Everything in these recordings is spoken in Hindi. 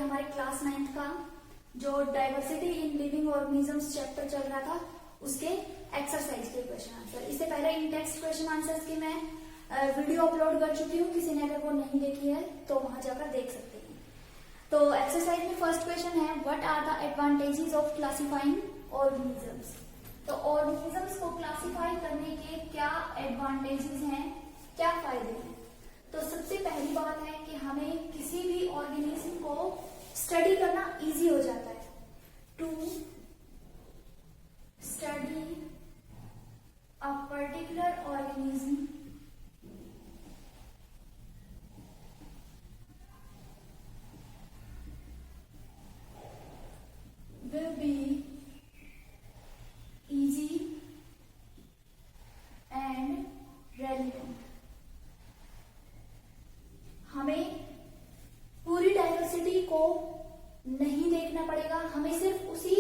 हमारे क्लास 9th का जो diversity in living organisms chapter चल रहा था उसके एक्सरसाइज के क्वेश्चन आंसर। इससे पहले इन टेक्स्ट क्वेश्चन आंसर्स की मैं वीडियो अपलोड कर चुकी हूँ, किसी ने अगर वो नहीं देखी है तो वहां जाकर देख सकते हैं। तो एक्सरसाइज में फर्स्ट क्वेश्चन है, what are the advantages of classifying organisms. तो ऑर्गेनिजम्स को क्लासिफाई करने के क्या एडवांटेजेस हैं, क्या फायदे हैं। तो सबसे पहली बात है कि हमें किसी भी ऑर्गेनिज्म को स्टडी करना इजी हो जाता है। To study a particular organism will be easy and relevant। हमें पूरी डाइवर्सिटी को नहीं देखना पड़ेगा, हमें सिर्फ उसी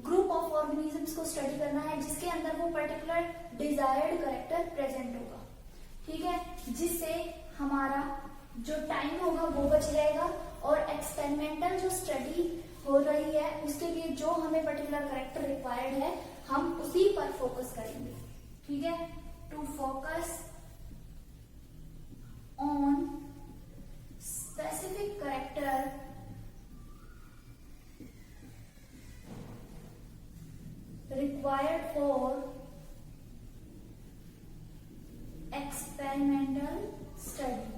ग्रुप ऑफ ऑर्गेनिजम्स को स्टडी करना है जिसके अंदर वो पर्टिकुलर डिजायर्ड कैरेक्टर प्रेजेंट होगा। ठीक है, जिससे हमारा जो टाइम होगा वो बच जाएगा और एक्सपेरिमेंटल जो स्टडी हो रही है उसके लिए जो हमें पर्टिकुलर कैरेक्टर रिक्वायर्ड है हम उसी पर फोकस करेंगे। ठीक है, to focus on specific character required for experimental study।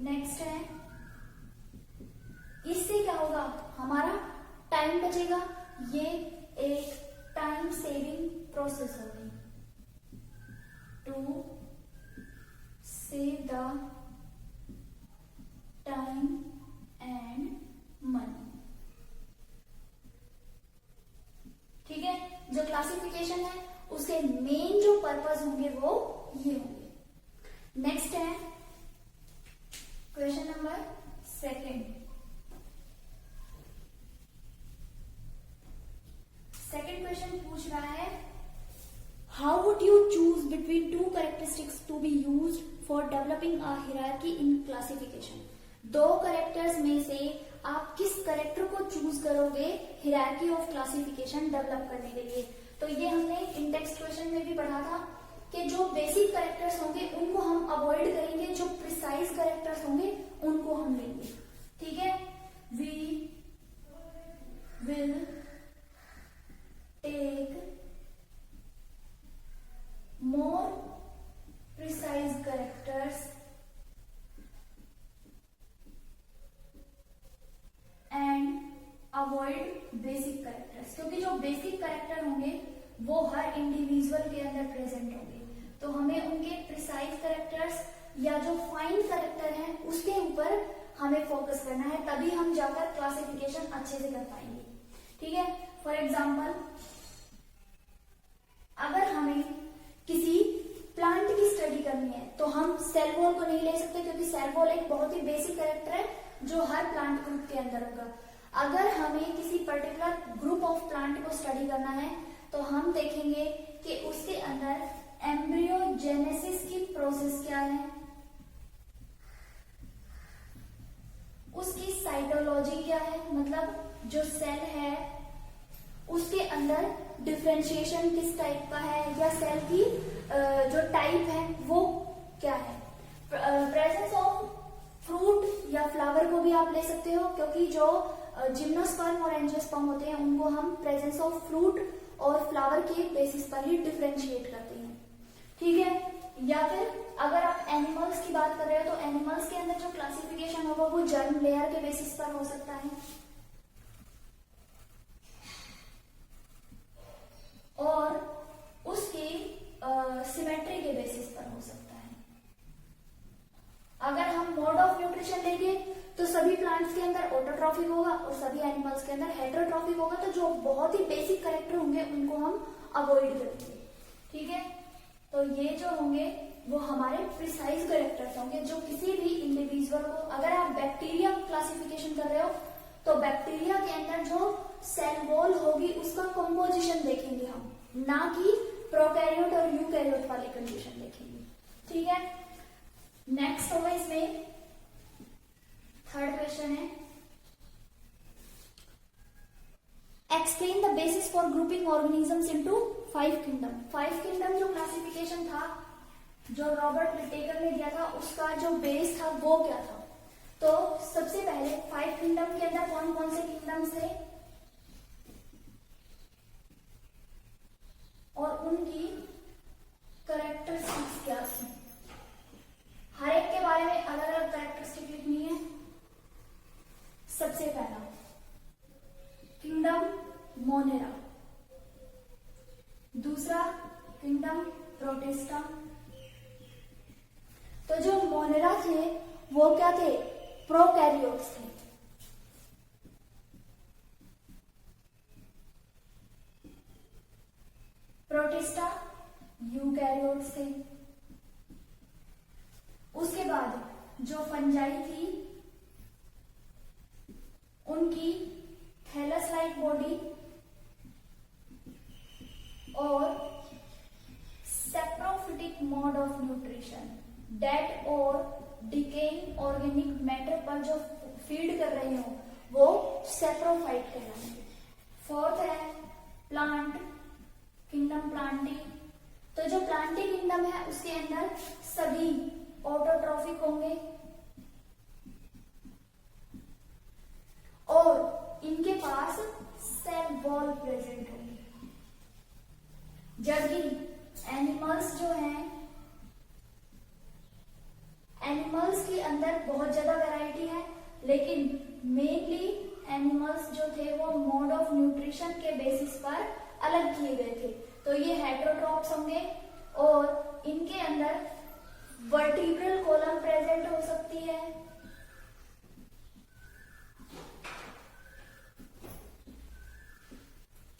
Next है, इससे क्या होगा, हमारा टाइम बचेगा, ये एक टाइम सेविंग प्रोसेस होगी। To save the time and money. ठीक है, जो क्लासिफिकेशन है उसके मेन जो पर्पस होंगे वो ये होंगे। नेक्स्ट है question number second. Second question पूछ रहा है, how would you choose between two characteristics to be used for developing a hierarchy in classification. दो कैरेक्टर्स में से आप किस कैरेक्टर को चूज करोगे हायरार्की ऑफ क्लासिफिकेशन डेवलप करने के लिए। तो ये हमने इन टेक्स्ट क्वेश्चन में भी पढ़ा था कि जो बेसिक कैरेक्टर्स होंगे उनको हम अवॉइड करेंगे, जो प्रिसाइज कैरेक्टर्स होंगे उनको हम लेंगे। ठीक है, we will take more precise characters and avoid basic characters, क्योंकि जो बेसिक कैरेक्टर होंगे वो हर इंडिविजुअल के अंदर प्रेजेंट होंगे। तो हमें उनके प्रिसाइज कैरेक्टर्स या जो फाइन कैरेक्टर है उसके ऊपर हमें फोकस करना है, तभी हम जाकर क्लासिफिकेशन अच्छे से कर पाएंगे। ठीक है, फॉर एग्जाम्पल अगर हमें किसी प्लांट की स्टडी करनी है तो हम सेल वॉल को नहीं ले सकते, क्योंकि सेल वॉल एक बहुत ही बेसिक कैरेक्टर है जो हर प्लांट ग्रुप के अंदर होगा। अगर हमें किसी पर्टिकुलर ग्रुप ऑफ प्लांट को स्टडी करना है तो हम देखेंगे कि उसके अंदर एम्ब्रियोजेनेसिस की प्रोसेस क्या है, उसकी साइटोलॉजी क्या है, मतलब जो सेल है उसके अंदर डिफरेंशिएशन किस टाइप का है, या सेल की जो टाइप है वो क्या है। प्रेजेंस ऑफ फ्रूट या फ्लावर को भी आप ले सकते हो, क्योंकि जो जिम्नोस्पर्म और एंजियोस्पर्म होते हैं उनको हम प्रेजेंस ऑफ फ्रूट और फ्लावर के बेसिस पर ही डिफरेंशिएट करते हैं। ठीक है, या फिर अगर आप एनिमल्स की बात कर रहे हो तो एनिमल्स के अंदर जो क्लासिफिकेशन होगा वो जर्म लेयर के बेसिस पर हो सकता है और उसके सिमेट्री के बेसिस पर हो सकता है। अगर हम मोड ऑफ न्यूट्रिशन लेंगे तो सभी प्लांट्स के अंदर ऑटोट्रॉफिक होगा और सभी एनिमल्स के अंदर हेटेरोट्रॉफिक होगा, तो जो बहुत ही बेसिक कैरेक्टर होंगे उनको हम अवॉइड करेंगे। ठीक है, तो ये जो होंगे वो हमारे प्रिसाइज कैरेक्टर्स होंगे जो किसी भी इंडिविजुअल को, अगर आप बैक्टीरिया क्लासिफिकेशन कर रहे हो तो बैक्टीरिया के अंदर जो सेल वॉल होगी उसका कंपोजिशन देखेंगे हम, ना कि प्रोकैरियोट और यूकैरियोट वाली कंडीशन देखेंगे। ठीक है, नेक्स्ट होगा इसमें थर्ड क्वेश्चन है, explain the basis for grouping organisms into 5 kingdom. 5 kingdom जो क्लासिफिकेशन था जो रॉबर्ट विटेकर ने दिया था, उसका जो बेस था वो क्या था। तो सबसे पहले 5 किंगडम के अंदर कौन कौन से किंगडम्स थे और उनकी कैरेक्टरिस्टिक्स क्या थी। हर एक के बारे में अलग अलग कैरेक्टरिस्टिक लिखनी है। सबसे पहला किंगडम मोनेरा, दूसरा किंगडम प्रोटिस्टा। तो जो मोनेरा थे वो क्या थे, प्रोकैरियोट्स थे। प्रोटिस्टा यूकैरियोट्स थे। उसके बाद जो फंजाई थी उनकी थैलस लाइक बॉडी और saprophytic mode of nutrition, dead और डिकेइंग ऑर्गेनिक मैटर पर जो फीड कर रहे हो वो सेप्रोफाइट कहलाएंगे। फोर्थ है प्लांट किंगडम प्लांटी। तो जो प्लांटी किंगडम है उसके अंदर सभी ऑटोट्रॉफिक होंगे और इनके पास सेल वॉल प्रेजेंट होंगे। जबकि एनिमल्स जो हैं, एनिमल्स के अंदर बहुत ज्यादा वैरायटी है, लेकिन मेनली एनिमल्स जो थे वो मोड ऑफ न्यूट्रिशन के बेसिस पर अलग किए गए थे। तो ये हेटेरोट्रॉप्स होंगे और इनके अंदर वर्टिब्रल कॉलम प्रेजेंट हो सकती है।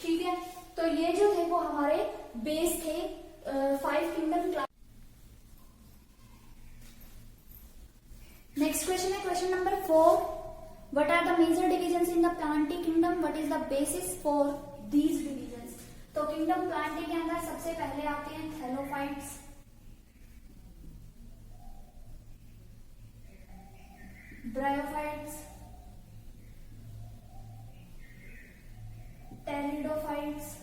ठीक है, तो ये जो थे वो हमारे बेस थे 5 किंगडम क्लास। नेक्स्ट क्वेश्चन है question number 4, what are the major divisions in the plantae kingdom, what is the basis for these divisions. तो किंगडम प्लांटी के अंदर सबसे पहले आते हैं थैलोफाइट्स, ब्रायोफाइट्स, टेरिडोफाइट्स,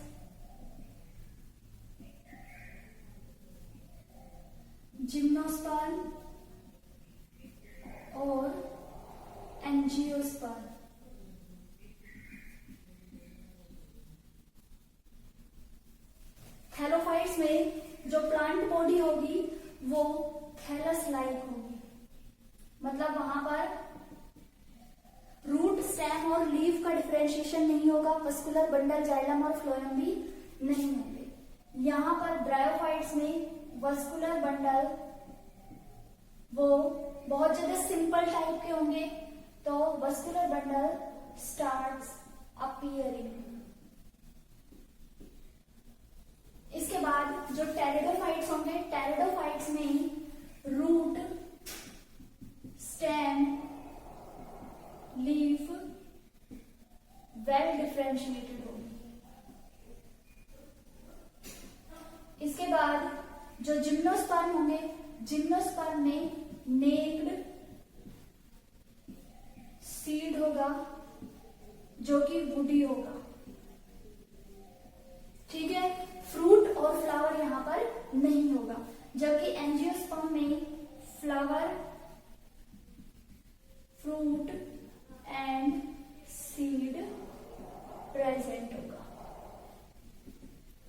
जिम्नोस्पर्म और एंजियोस्पर्म। थैलोफाइट्स में जो प्लांट बॉडी होगी वो थैलस लाइक होगी, मतलब वहां पर रूट, स्टेम और लीफ का डिफरेंशिएशन नहीं होगा, मस्कुलर बंडल, जाइलम और फ्लोएम भी नहीं होंगे। यहां पर ब्रायोफाइट्स में वस्कुलर बंडल वो बहुत ज्यादा सिंपल टाइप के होंगे, तो वस्कुलर बंडल स्टार्ट्स अपीयरिंग। इसके बाद जो टेरिडोफाइट्स होंगे, टेरिडोफाइट्स में root, stem, leaf well differentiated होगी। इसके बाद जो जिम्नोस्पर्म होंगे, जिम्नोस्पर्म में नेक्ड सीड होगा जो कि वुडी होगा। ठीक है, फ्रूट और फ्लावर यहां पर नहीं होगा। जबकि एंजियोस्पर्म में flower, fruit and seed present होगा।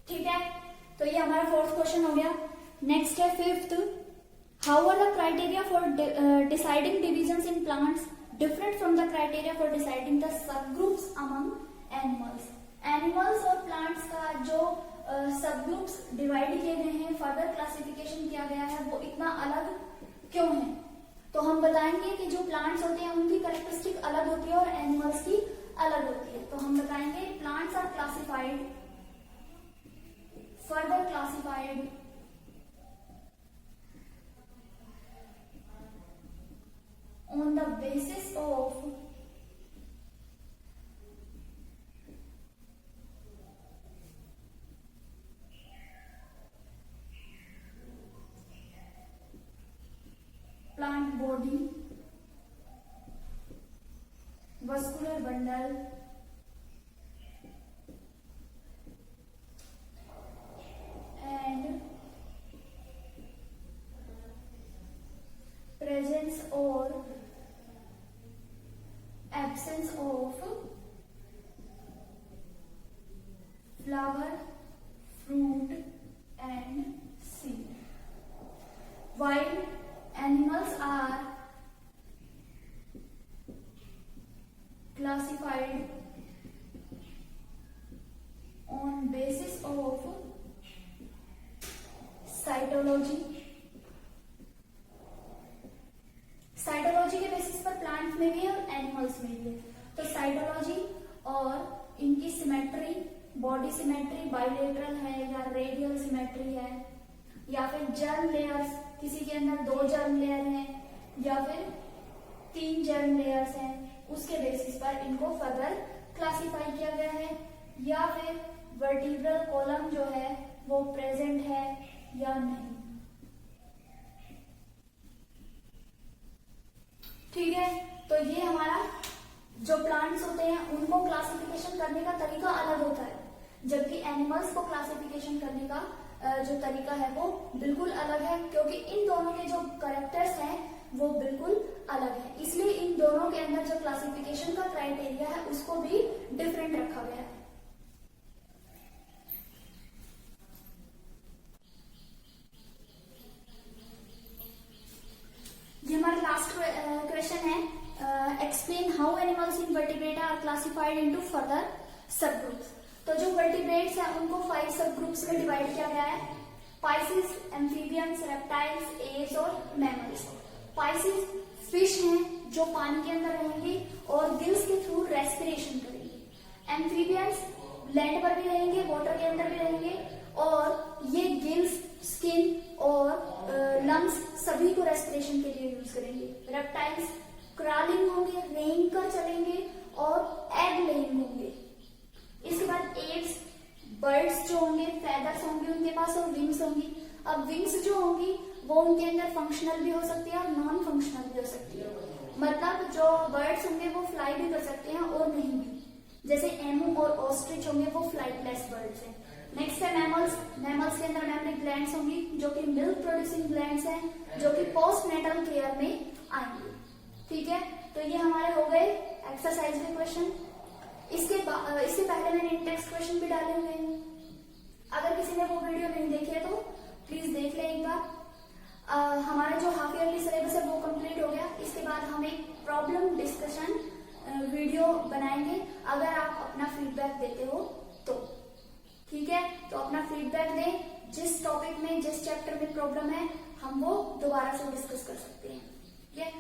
ठीक है, तो ये हमारा फोर्थ क्वेश्चन हो गया। नेक्स्ट है fifth, how are the criteria for deciding divisions in plants different from the criteria for deciding the sub groups among animals. Animals और प्लांट्स का जो सब ग्रुप्स डिवाइड किए गए हैं, फर्दर क्लासिफिकेशन किया गया है, वो इतना अलग क्यों है। तो हम बताएंगे कि जो प्लांट्स होते हैं उनकी कैरेक्टरिस्टिक अलग होती है और एनिमल्स की अलग होती है। तो हम बताएंगे plants are classified, further classified on the basis of bundle and presence or absence of flower, fruit and seed. While animals are classified on basis of cytology के बेसिस पर प्लांट में भी है और एनिमल्स में भी है। तो साइटोलॉजी और इनकी सिमेट्री, बॉडी सिमेट्री बाइलेटरल है या रेडियल सिमेट्री है, या फिर जर्म लेयर्स, किसी के अंदर 2 जर्म लेयर हैं या फिर 3 जर्म लेयर्स हैं, उसके बेसिस पर इनको फर्दर क्लासिफाई किया गया है। या फिर वर्टिब्रल कॉलम जो है वो प्रेजेंट है या नहीं। ठीक है, तो ये हमारा जो प्लांट्स होते हैं उनको क्लासिफिकेशन करने का तरीका अलग होता है, जबकि एनिमल्स को क्लासिफिकेशन करने का जो तरीका है वो बिल्कुल अलग है, क्योंकि इन दोनों के जो कैरेक्टर्स हैं वो बिल्कुल अलग है। इसलिए इन दोनों के अंदर जो क्लासिफिकेशन का क्राइटेरिया है उसको भी डिफरेंट रखा गया है। ये हमारा लास्ट क्वेश्चन है, explain how animals in vertebrata are classified into further sub groups. तो जो वर्टिब्रेट्स हैं उनको 5 सब ग्रुप्स में डिवाइड किया गया है, पाइसिस, एम्फीबियंस, रेप्टाइल्स, एव्स और मैमल्स। पाइसिस फिश हैं जो पानी के अंदर रहेंगे और गिल्स के थ्रू रेस्पिरेशन करेंगे। एम्फीबियंस लैंड पर भी रहेंगे, वाटर के अंदर भी रहेंगे और ये गिल्स, स्किन और लंग्स सभी को रेस्पिरेशन के लिए यूज करेंगे। रेप्टाइल्स क्रॉलिंग होंगे, रेंग कर चलेंगे और एग लेइंग होंगे। इसके बाद एव्स बर्ड्स जो होंगे, फेदर्स होंगे उनके पास और विंग्स होंगी। अब विंग्स जो होंगी वो उनके अंदर फंक्शनल भी हो सकती है और नॉन फंक्शनल भी हो सकती है। मतलब जो बर्ड्स होंगे वो फ्लाई भी कर सकते हैं और नहीं भी, जैसे एमू और ऑस्ट्रिच होंगे वो फ्लाइटलेस बर्ड्स हैं। नेक्स्ट है मैमल्स। मैमल्स के अंदर मैमरी ग्लैंड्स होंगी जो कि मिल्क प्रोड्यूसिंग ग्लैंड्स हैं, जो कि पोस्टनेटल केयर में आएंगे। ठीक है, तो ये हमारे हो गए एक्सरसाइज के क्वेश्चन। इससे पहले मैंने टेक्स्ट क्वेश्चन भी डाले हुए हैं, अगर किसी ने वो वीडियो नहीं देखी है तो प्लीज देख ले एक बार। हमारा जो हाफ ईयरली सिलेबस है वो कंप्लीट हो गया। इसके बाद हम एक प्रॉब्लम डिस्कशन वीडियो बनाएंगे, अगर आप अपना फीडबैक देते हो तो। ठीक है, तो अपना फीडबैक दें, जिस टॉपिक में, जिस चैप्टर में प्रॉब्लम है हम वो दोबारा से डिस्कस कर सकते हैं। ठीक है।